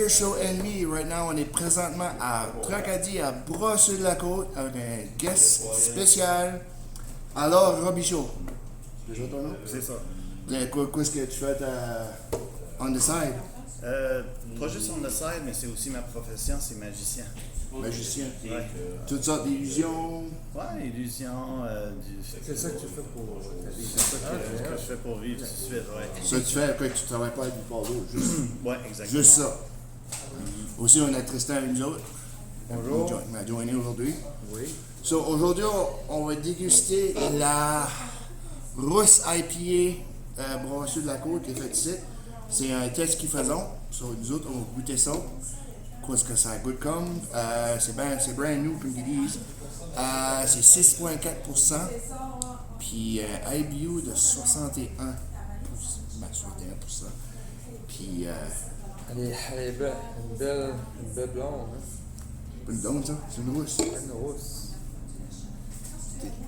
Beer Show Enemy. Right now, on est présentement à Tracadie, à Brosseux-de-la-Côte, avec un guest spécial. Alors, Robichaud. C'est ça ton nom? C'est ça. Qu'est-ce que tu fais on the side? Pas juste on the side, mais c'est aussi ma profession, c'est magicien. Magicien. Ouais. Toutes sortes d'illusions. Ouais, illusion, C'est ça que tu fais pour ta vie. c'est ça que je fais pour vivre tout de suite, ouais. Ça, tu fais quand tu travailles pas avec du Palo. Juste, Ouais, exactement. juste ça. Aussi, on a Tristan et nous autres. Bonjour. Il m'a joigné aujourd'hui. Oui. So, aujourd'hui, on va déguster la rousse IPA Brosseux de la Côte qui est faite ici. C'est un test qu'ils faisons. So, nous autres, on va goûter ça. Qu'est-ce que ça goûte comme? C'est brand new, comme ils disent. C'est 6,4%. Puis IBU de 61%. Ben, 61%. Puis, Elle est belle. Une belle blonde. Hein? pas une blonde, ça? C'est une rousse. Une rousse.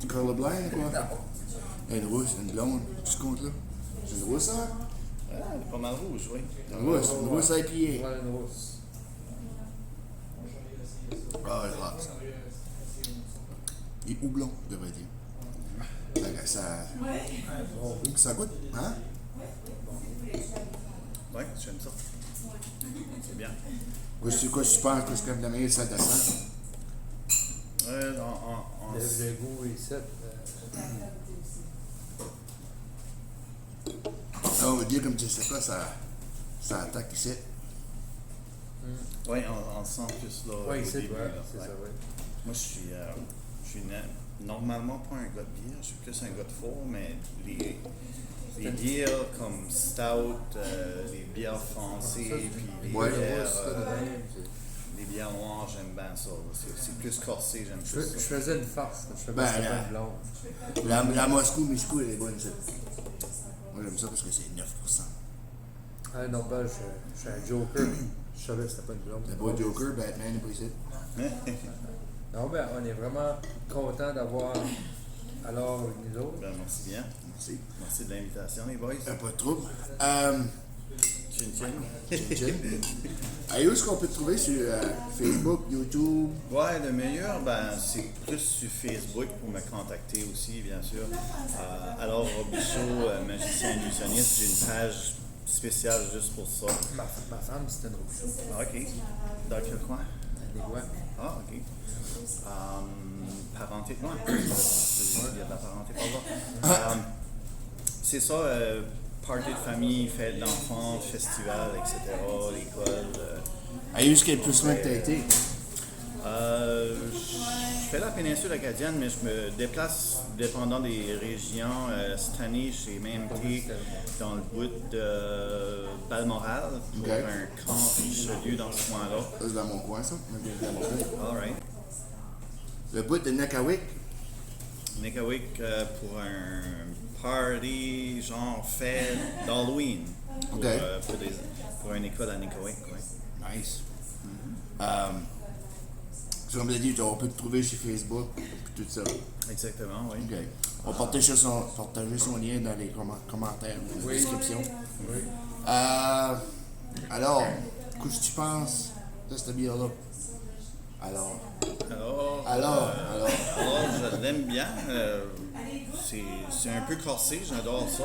T'es colorblind, quoi? Non. Une rousse, une blonde. Tu comptes là? C'est une rousse, ça? Ah, elle est pas mal rouge, oui. Une rousse IPA. Ouais, une rousse. Ah, elle est hot, ça. Et houblon, je devrais dire. Ça goûte, hein? Ouais, j'aime ça. C'est bien. Qu'est-ce que tu penses? Qu'est-ce que la meilleure salle d'assaut? Le goût est sec. On va dire comme tu sais pas, ça attaque ici. Ouais, on sent plus là. Oui, au c'est début, vrai. là, C'est ouais. ça, oui. Moi, je suis normalement pas un gars de bière, je suis plus un gars de four, mais les bières comme stout, les bières foncées, puis les Ouais. bières, Ça, de même, les bières noires, j'aime bien ça. C'est plus corsé, j'aime je plus ça. faisais une farce. Je faisais Ben, pas là. une blonde. La Moscou, elle est bonne, ça. Moi, j'aime ça parce que c'est 9%. Ah non, ben, je suis un joker. Je savais que c'était pas une blonde. Le beau Joker, Batman, est pas ici. Non, ben, on est vraiment content d'avoir alors nous autres. Ben, merci bien. Merci. Merci de l'invitation, les boys. Pas de trouble. Chin chin. Chin. Où est-ce qu'on peut te trouver sur Facebook, YouTube? Ouais, le meilleur, ben, c'est plus sur Facebook pour me contacter aussi, bien sûr. Alors, Robichaud, magicien illusionniste, j'ai une page spéciale juste pour ça. Ma femme, c'était une rousse. Ah, OK. Dans quel coin? Elle est ouais. Ah, OK. Parenté de loin. Il y a de la parenté par là. C'est ça, party de famille, fête d'enfants, festival, etc., l'école. Où est-ce qu'il y a le plus loin que tu as été? Je fais la péninsule acadienne, mais je me déplace dépendant des régions. Cette année, j'ai même été dans le bout de Balmoral pour Ok. un camp Richelieu dans ce coin-là. Ça, c'est dans mon coin, ça. Dans mon coin. All right. Le bout de Nakawik. Nickawik pour un party, genre fête d'Halloween. Pour, Ok. pour une école à Nickawik, ouais. Nice. Comme je l'ai dit, on peut te trouver sur Facebook et tout ça. Exactement, oui. OK. On va partager son lien dans les commentaires ou la description. Oui. Alors, qu'est-ce que tu penses de cette bière-là? Alors, Alors, je l'aime bien. C'est un peu corsé, j'adore ça.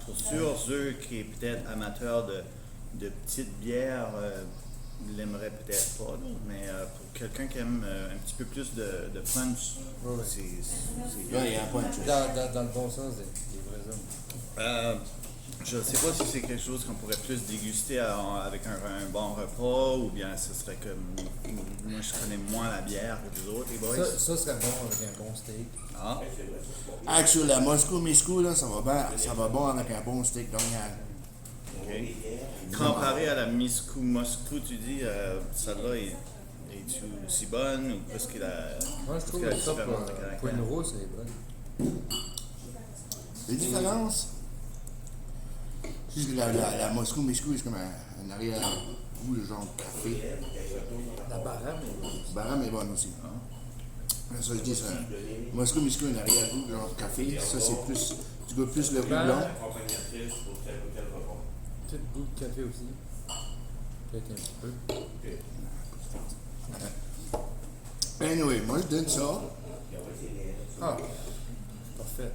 Pour ceux qui sont peut-être amateurs de petites bières, l'aimeraient peut-être pas, là, mais pour quelqu'un qui aime un petit peu plus de punch, Ouais. c'est là, il y a un punch. Dans le bon sens des vrais hommes. je ne sais pas si c'est quelque chose qu'on pourrait plus déguster avec un bon repas ou bien ce serait comme. Moi, je connais moins la bière que les autres, les boys. Ça serait bon avec un bon steak. Ah, Actually, la Moscou, là, ça va bon avec un bon steak d'oignon. ok. Comparé à la Moscou, tu dis, celle-là est-tu aussi bonne ou qu'est-ce qu'il a. Moi, je trouve qu'est-ce que qu'il ça, a de différence de caractère? pour une rousse, elle est bonne. Les différences, c'est que la Moscou, c'est comme un arrière-goût de genre de café. La barame est bonne. Baram est bonne aussi. Ça, je dis ça. Moscou, un arrière-goût de genre de café. Ça, c'est plus. Tu goûtes plus le houblon. Petit goût de café aussi. Peut-être un petit peu. Anyway, moi je donne ça. Ah, parfait.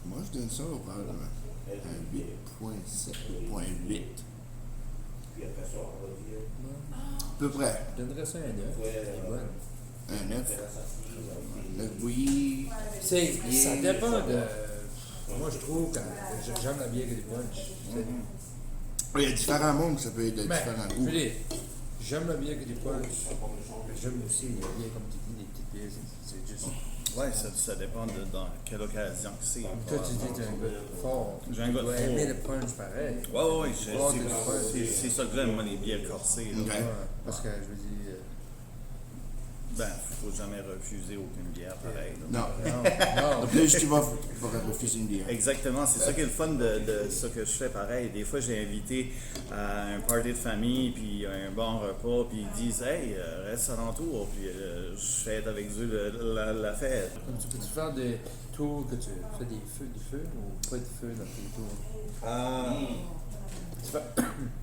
Moi je donne ça probablement un 8.7.8. À peu près. Je donnerais ça un 9. C'est bon. Un 9. 9 bouillies. Ça dépend de. Moi, je trouve que j'aime la bière et du punch. Il y a différents mondes, ça peut être de Ben, différents je goûts. veux dire, j'aime la bière et du punch. Mais j'aime aussi les bières, comme tu dis, les petites bières. C'est juste. Ouais, ça dépend de dans quelle occasion que c'est. Toi, tu dis que tu es un gars fort. J'ai un gars Tu dois fort. aimer le punch pareil. Ouais, Fort que le punch. c'est ça que j'aime, moi, les bières corsées. là. Ok. Ouais, parce que je veux dire. Ben, faut jamais refuser aucune bière pareil. là. Non. Non, Le plus tu vas refuser une bière. Exactement, c'est ça qui est le fun de ce que je fais pareil. Des fois, j'ai invité à un party de famille, puis un bon repas, puis ils disent hey, reste alentour, puis je fête avec eux la fête. Comme tu peux-tu faire des tours que tu fais des feux ou pas de feu dans tes tours? Tu fais...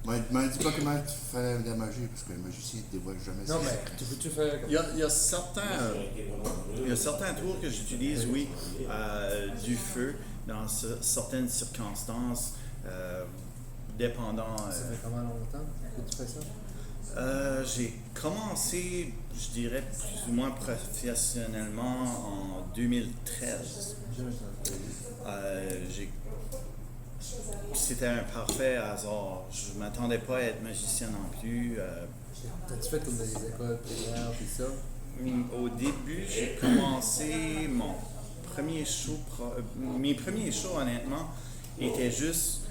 Me dis pas comment tu fais de la magie, parce que le magicien ne dévoile jamais Non, ses mais secrets. tu peux-tu faire comme Il y a certains tours que j'utilise, oui, du feu dans certaines circonstances, dépendant. Ça fait comment longtemps que tu fais ça? J'ai commencé, je dirais, plus ou moins professionnellement en 2013. C'était un parfait hasard. Je ne m'attendais pas à être magicien non plus. T'as-tu fait comme dans les écoles primaires et ça? Au début, j'ai commencé mes premiers shows, honnêtement, étaient juste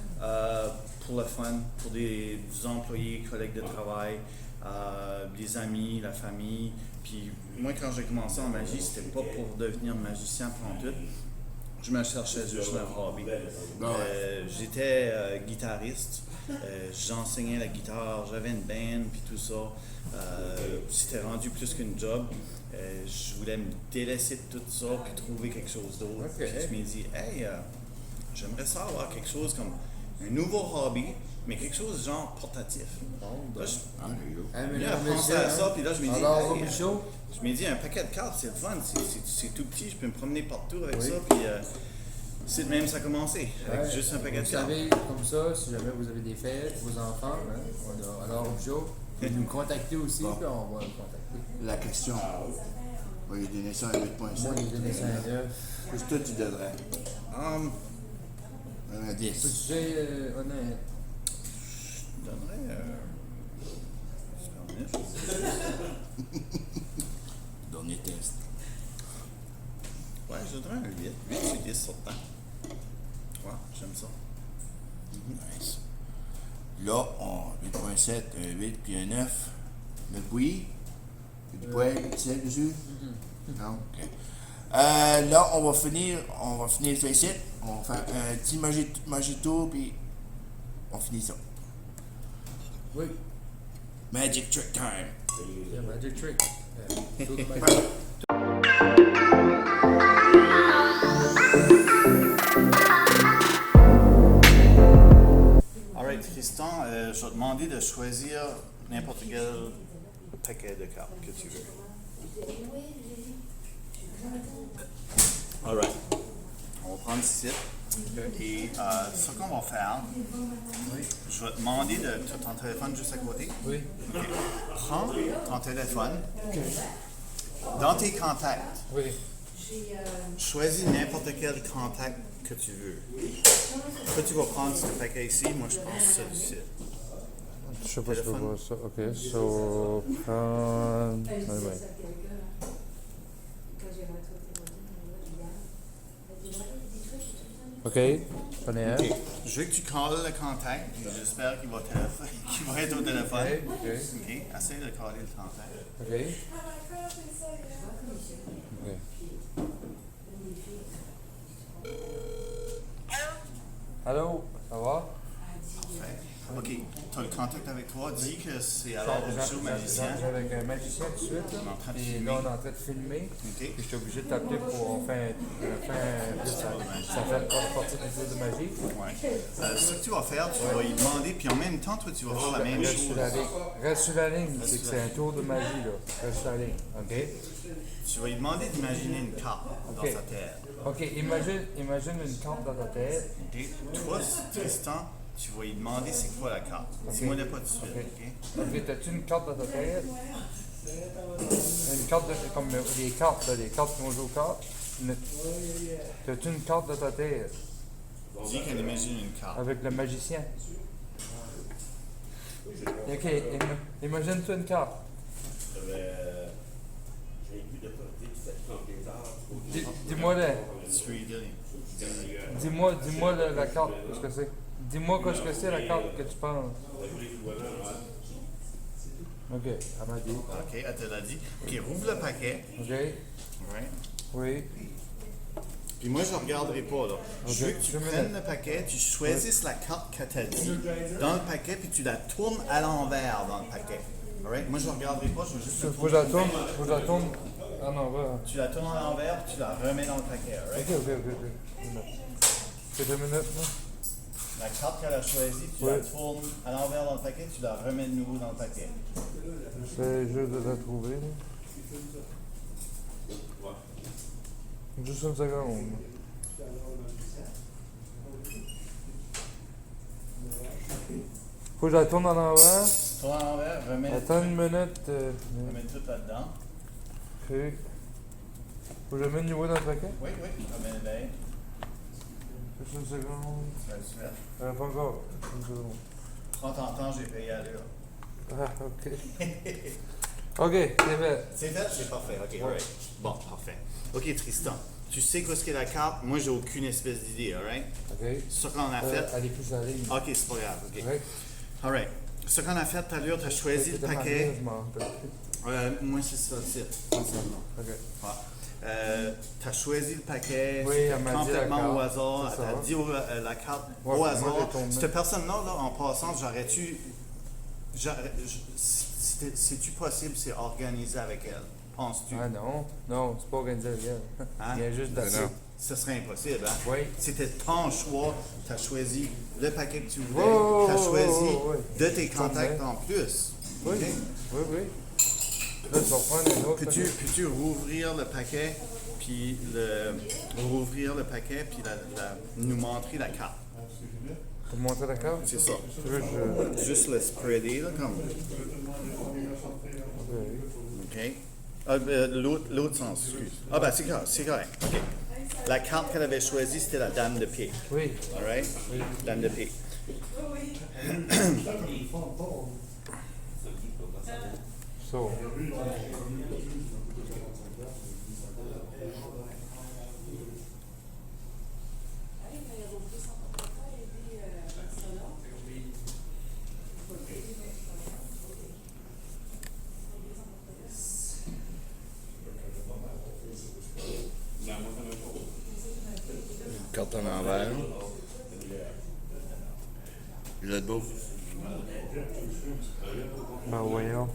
pour le fun, pour des employés, collègues de travail, des amis, la famille. Puis moi, quand j'ai commencé en magie, c'était pas pour devenir magicien pantoute. Je me cherchais juste un hobby. J'étais guitariste, j'enseignais la guitare, j'avais une band, puis tout ça. C'était rendu plus qu'une job. Je voulais me délaisser de tout ça, puis trouver quelque chose d'autre. Ok. Puis je me dis, hey, j'aimerais ça avoir quelque chose comme un nouveau hobby, mais quelque chose genre portatif. Là, je Mais à penser à ça, puis là, je me dis, alors, hey, hobby show? je me dis, un paquet de cartes, c'est le fun, c'est tout petit, je peux me promener partout avec Oui. ça, puis c'est de même ça a commencé, avec Ouais. juste un paquet de Vous cartes. savez, comme ça, si jamais vous avez des fêtes, vos enfants, hein, alors hobby show, vous pouvez nous contacter aussi, Bon. puis on va le contacter. La question. On va lui donner ça à 8.7. Moi, j'ai donné ça à 9. Qu'est-ce que toi tu donnerais? Un 10. Peux-tu dire honnête? Je donnerais super neuf. Dernier test. Ouais, je donnerais un 8. 8 sur 10 sur le temps. Ouais, j'aime ça. Nice. Là, on 8.7, un 8 puis un 9. Le bouillie. Du poêle, du sel dessus. Non? Ok. Là, on va finir ça ici. On va faire un petit mojito, puis on finit ça. Oui. Magic trick time. Yeah, magic trick. Tout de même. Alright, Tristan, je vais te demander de choisir n'importe quel paquet de cartes que tu veux. Alright. On va prendre ici. Et ce qu'on va faire, je vais te demander de ton téléphone juste à côté. Oui. Ok. Prends ton téléphone. Dans tes contacts, Oui. choisis n'importe quel contact que tu veux. Toi, tu vas prendre ce paquet ici. Moi, je prends celui-ci. Je sais pas si je peux Téléphone. voir ça. Ok, so, prendre. Ouais. Ok, prenez un. Ok. Je veux que tu calls le contact. Et j'espère qu'il va, qu'il va être au téléphone. Ok, ok. Ok. Essaye de caller le contact. Ok. Ok. Allô, ça va? Parfait. Ok. Tu as le contact avec toi, dis que c'est alors au show magicien. Avec un magicien tout de suite. On est en train de Et filmer. là, on est en train de filmer. OK. Puis je suis obligé de t'appeler pour ça fait partie du jeu de magie. Ouais. Ce que tu vas faire, tu vas y demander, puis en même temps, toi, tu vas faire la même Reste sur chose. la ligne. Reste sur la ligne, c'est que c'est un tour de magie, là. Reste sur la ligne, OK? Tu vas lui demander d'imaginer une carte dans OK. sa tête. OK, imagine une carte dans ta tête. OK? Toi, Tristan, tu vas lui demander c'est quoi la carte. Dis-moi pas tout de suite, OK? OK, t'as-tu une carte dans ta tête? Une carte comme les cartes, là, les cartes qu'on joue aux cartes. T'as-tu une carte dans ta tête? Dis qu'elle imagine une carte. Avec le magicien. OK, imagine-toi une carte. Dis-moi là. Tu peux lui donner. Dis-moi la carte, qu'est-ce que c'est. Dis-moi qu'est-ce que c'est la carte que tu penses. OK, elle m'a dit. OK, elle te l'a dit. OK, rouvre le paquet. OK, Ouais. oui. Puis moi, je ne regarderai pas, là. Je veux que tu Je me prennes mets. le paquet, tu choisisses la carte que tu as dit dans le paquet, puis tu la tournes à l'envers dans le paquet. Alright? Moi, je ne regarderai pas, je veux juste le Faut que je la tourne. Faut que je la tourne. Ah non, va. Tu la tournes à l'envers, puis tu la remets dans le paquet, alright? OK. C'est 2 minutes, là. La carte qu'elle a choisie, tu la tournes à l'envers dans le paquet, tu la remets de nouveau dans le paquet. J'essaie juste de la trouver, là. Juste une seconde. Faut que je la tourne à l'envers. Tourne à l'envers, remets, Attends une minute. remets tout là-dedans. OK. Faut que je mette le niveau dans le paquet? Oui, remets bien. Juste une seconde. Ça le fait. Pas encore. Une seconde. Prends ton temps, j'ai payé à l'heure. Ah, OK. OK, c'est fait. C'est fait, c'est parfait. OK, alright. Bon, parfait. OK, Tristan, tu sais quoi ce qu'est la carte? Moi, j'ai aucune espèce d'idée, alright? OK. Ce qu'on a fait. Elle est plus à la ligne. OK, c'est pas grave. OK. Ouais. Alright. Ce qu'on a fait tout à l'heure, tu as choisi le paquet. Je m'en rappelle plus. Moi, c'est ça, c'est. OK. Tu as choisi le paquet, Oui, c'était elle m'a dit complètement la au carte, hasard. c'est Elle t'a ça. dit la carte Ouais, au moi, hasard. j'ai tourné. Cette personne-là, là, en passant, c'est-tu possible, c'est organisé avec elle? Penses-tu? Ah non, c'est pas organisé avec elle. Hein? Il y a juste d'appeler. Ce serait impossible, hein? Oui. C'était ton choix. Tu as choisi le paquet que tu voulais. Oh, tu as choisi oh, de tes contacts en plus. Oui, OK? oui. Là, tu vas prendre un autre. Peux-tu rouvrir le paquet, puis rouvrir le paquet, puis nous montrer la carte? Pour montrer la carte? C'est ça. Tu veux que je... Juste le spreader, là, comme. Oui. OK. L'autre sens, excuse. Ah, ben, c'est correct. OK. La carte qu'elle avait choisie, c'était la dame de pique. Oui. All right? Dame de pique. So. Carte en envers. Il est beau. Ben voyons.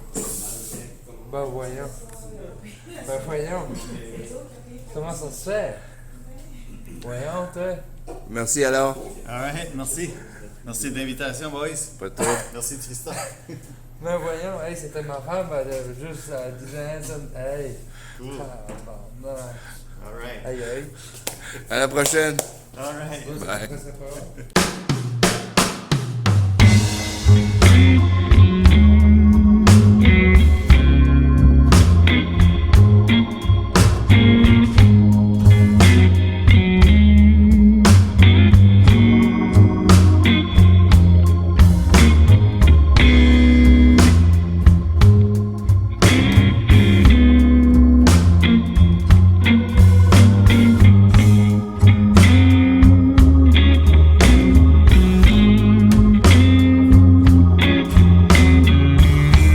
Comment ça se fait? Voyons, toi. Merci alors. All right, merci. Merci de l'invitation, boys. Pas trop. Merci, Tristan. Ben voyons, hey, c'était ma femme, elle avait juste à 10 ans, hey. Cool. Tabarnak. All right. Aïe, aïe. À la prochaine. All right. Bye. Ça, c'est pas vrai.